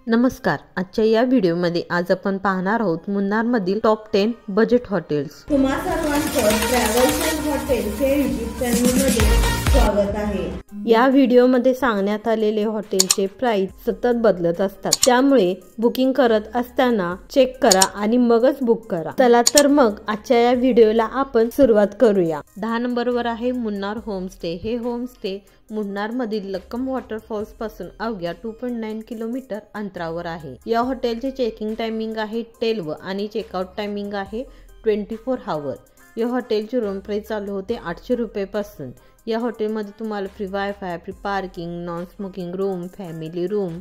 नमस्कार. आजच्या या व्हिडिओमध्ये आज आपण पाहणार आहोत मुन्नारमधील टॉप 10 बजेट हॉटेल्स. तुम्हा सर्वांचं ट्रॅव्हल्स अँड हॉटेल्स या यूट्यूब चॅनलमध्ये स्वागत आहे. या व्हिडिओमध्ये सांगण्यात आलेले हॉटेलचे प्राइस सतत बदलत असतात, त्यामुळे बुकिंग करत असताना चेक करा आणि मगच बुक करा. चला तर मग आजच्या या व्हिडिओला आपण सुरुवात करूया. 10 नंबरवर आहे मुन्नार होमस्टे. हे होमस्टे मुन्नार मधील लक्कम वॉटरफॉल्स पासून अवघ्या 2.9 किलोमीटर अंतरावर आहे. या हॉटेलचे चेकिंग टायमिंग आहे 12 आणि चेकआउट टायमिंग आहे 24 आवर. या हॉटेलची रूम प्राइस चालू होते 800 रुपये पासून. या हॉटेलमध्ये तुम्हाला free wifi, free parking, non smoking room, family room,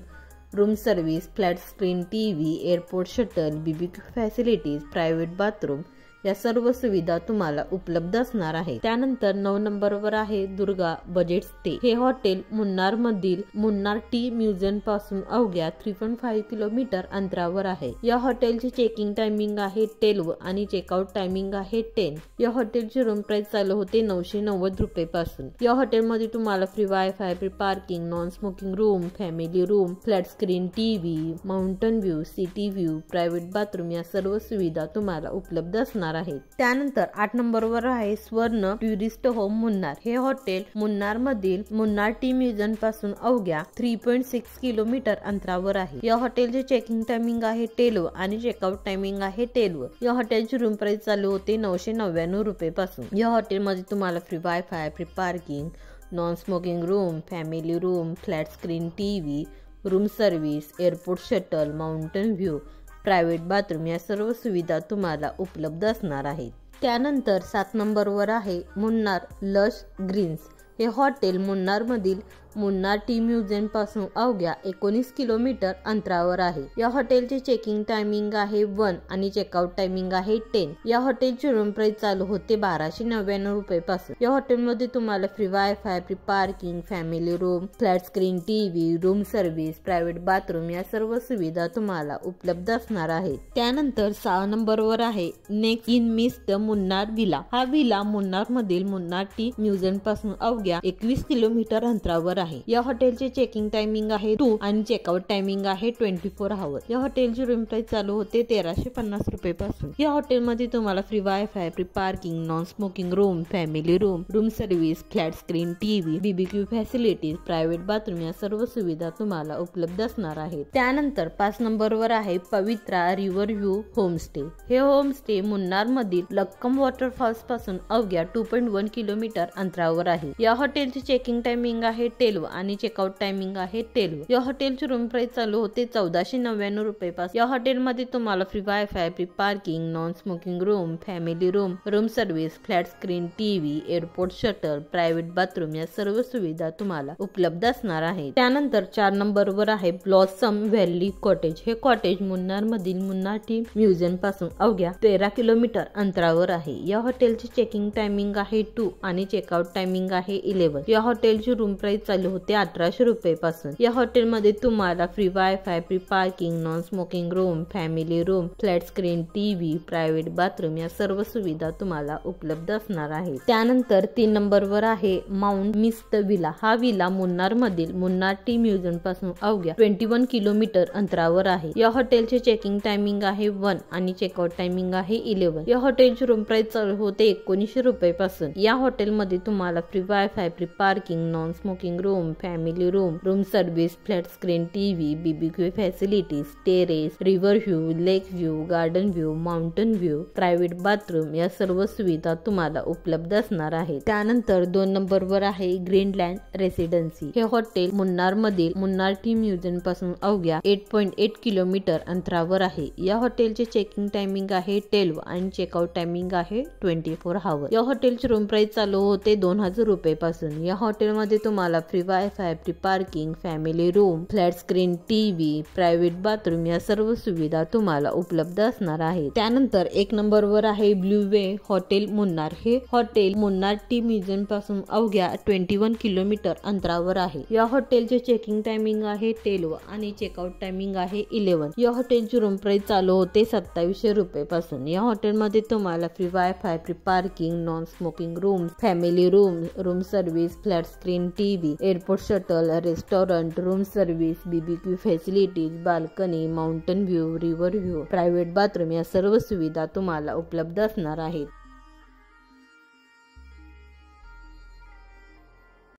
room service, flat screen TV, airport shuttle, BBQ facilities, private bathroom या सर्व सुविधा तुम्हाला उपलब्ध असणार आहे. त्यानंतर 9 नंबरवर आहे दुर्गा बजेट स्टे. हे हॉटेल मुन्नार मधील मुन्नार टी म्युझियम पासून अवघ्या 3.5 किलोमीटर अंतरावर आहे. या हॉटेलची चेकिंग टायमिंग आहे 12 आणि चेकआउट टायमिंग आहे 10. या हॉटेलची रूम प्राइस चालू होते 990 रुपये पासून. या हॉटेलमध्ये तुम्हाला free wifi, free parking, non smoking room, family room, flat screen TV, mountain view, city view, private bathroom या सर्व सुविधा तुम्हाला उपलब्ध असणार आहे. त्यानंतर 8 नंबरवर आहे स्वर्ण टुरिस्ट होम मुन्नार. हे हॉटेल मुन्नार मधील मुन्नार टी म्युझियम पासून अवघ्या 3.6 किलोमीटर अंतरावर आहे. या हॉटेलचे चेकिंग टायमिंग आहे 12 आणि चेकआउट टायमिंग आहे 12. या हॉटेलची रूम प्राइस चालू होते 999 रुपये पासून. या हॉटेलमध्ये तुम्हाला free wifi, free parking, non smoking room, family room, flat screen TV, room service, airport shuttle, mountain view, private bathroom या सर्व सुविधा तुम्हाला उपलब्ध असणार आहेत. त्यानंतर 7 नंबरवर आहे मुन्नार लश ग्रीन्स. हे हॉटेल मुन्नार मधील मुन्नार टी म्युझियम पासून अवघ्या 19 किलोमीटर अंतरावर आहे. या हॉटेलचे चेकिंग टायमिंग आहे 1 आणि चेकआउट टायमिंग आहे 10. या हॉटेलची रूम प्राइस चालू होते 1299 रुपये पासून. या हॉटेलमध्ये तुम्हाला free wifi, free parking, family room, flat screen TV, room service, private bathroom या सर्व सुविधा तुम्हाला उपलब्ध असणार आहेत. त्यानंतर 6 नंबरवर आहे next in miss the Munnar villa. हा विला मुन्नार मधील मुन्नार टी म्युझियम पासून अवघ्या 21 किलोमीटर अंतरावर आहे. या हॉटेलचे चेकिंग टायमिंग आहे 2 आणि चेकआउट टायमिंग आहे 24 आवर. या हॉटेलची रूम प्राइस चालू होते 1350 रुपये पासून. या हॉटेलमध्ये तुम्हाला free wifi, free parking, non smoking room, family room, room service, flat screen TV, BBQ facilities, private bathroom या सर्व सुविधा तुम्हाला उपलब्ध असणार आहेत. त्यानंतर 5 नंबरवर आहे पवित्रा रिव्हर व्ह्यू होमस्टे. हे होमस्टे मुन्नार मधील लक्कम वॉटरफॉल्स पासून अवघ्या 2.1 किलोमीटर अंतरावर आहे. या हॉटेलची चेकिंग टायमिंग आहे 12 आणि चेकआउट टायमिंग आहे 12. या हॉटेलची रूम प्राइस चालू होते 1499 रुपये पासून. या हॉटेलमध्ये तुम्हाला free wifi, free parking, non smoking room, family room, room service, flat screen TV, airport shuttle, private bathroom या सर्व सुविधा तुम्हाला उपलब्ध असणार आहेत. त्यानंतर 4 नंबरवर आहे ब्लॉसम व्हॅली कॉटेज. हे कॉटेज मुन्नार मधील मुन्नार टी म्युझियम पासून अवघ्या 13 किलोमीटर अंतरावर आहे. या हॉटेलची चेकिंग टायमिंग आहे 2 आणि चेकआउट टायमिंग आहे 11. या हॉटेलची रूम प्राइस चालू होते 1800 रुपये पासून. या हॉटेलमध्ये तुम्हाला free wifi, free parking, non smoking room, family room, flat screen TV, private bathroom या सर्व सुविधा तुम्हाला उपलब्ध असणार आहेत. त्यानंतर 3 नंबरवर आहे माउंट मिस द विला. हा विला मुन्नार मधील मुन्नार टी म्युझियम पासून अवघ्या 21 किलोमीटर अंतरावर आहे. या हॉटेलचे चेकिंग टायमिंग आहे 1 आणि चेकआउट टायमिंग आहे 11. या हॉटेलची रूम प्राइस चालू होते 1900 रुपये पासून. या हॉटेलमध्ये तुम्हाला free wifi, free parking, non smoking room, family room, room service, flat screen TV, BBQ facilities, terrace, river view, lake view, garden view, mountain view, private bathroom या सर्व सुविधा तुम्हाला उपलब्ध असणार आहेत. त्यानंतर 2 नंबरवर आहे ग्रीनलँड रेसिडेन्सी. हे हॉटेल मुन्नार मधील मुन्नार टी म्युझियम पासून अवघ्या 8.8 किलोमीटर अंतरावर आहे. या हॉटेलचे चेकिंग टायमिंग आहे 12 आणि चेकआउट टायमिंग आहे 24 आवर. या हॉटेलची रूम प्राइस चालू होते 2000 रुपये पासून. या हॉटेलमध्ये तुम्हाला free wifi, free parking, family room, flat screen TV, private bathroom या सर्व सुविधा तुम्हाला उपलब्ध असणार आहेत. त्यानंतर 1 नंबरवर आहे ब्लू वे हॉटेल मुन्नार. हे हॉटेल मुन्नार टी म्युझियम पासून अवघ्या 21 किलोमीटर अंतरावर आहे. या हॉटेलचे चेकिंग टायमिंग आहे 12 आणि चेकआउट टायमिंग आहे 11. या हॉटेलची रूम प्राइस चालू होते 2700 रुपये पासून. या हॉटेलमध्ये तुम्हाला free wifi, free parking, non smoking room, family room, room service, flat screen TV, airport shuttle, restaurant, room service, BBQ facilities, balcony, mountain view, river view, private bathroom या सर्व सुविधा तुम्हाला उपलब्ध असणार आहेत.